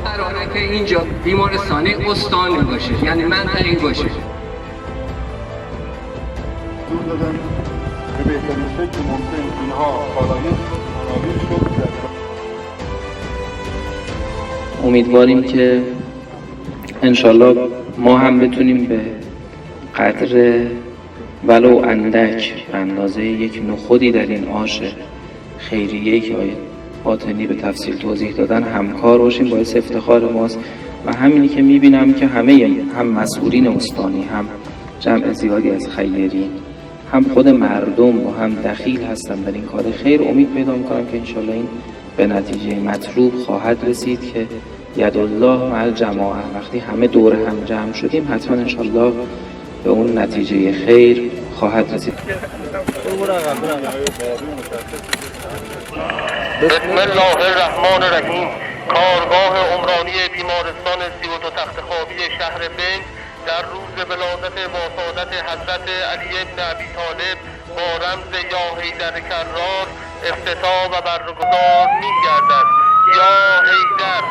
قراره که اینجا بیمارستان استانی باشه، یعنی منطقی باشه. دور دادن به بهترین شکل ممکن اینها کالای نابود شد. امیدواریم که انشالله ما هم بتونیم به قدر ولو اندک به اندازه یک نخودی در این آش خیریه‌ای که آقای باطنی به تفصیل توضیح دادن همکار باشیم. باعث افتخار ماست و همینی که میبینم که همه هم مسئولین استانی، هم جمع زیادی از خیرین، هم خود مردم با هم دخیل هستن در این کار خیر. امید پیدا میکنم که انشالله این به نتیجه مطلوب خواهد رسید که یدالله مع الجماعه، وقتی همه دور هم جمع شدیم حتما انشالله به اون نتیجه خیر خواهد رسید. بسم الله الرحمن الرحیم. کارگاه عمرانی بیمارستان 32 تخت خوابی شهر بنگ در روز ولادت با سعادت حضرت علی بن ابی طالب با رمز یا حیدر کرار افتتاح و برگزار می گردد. یا حیدر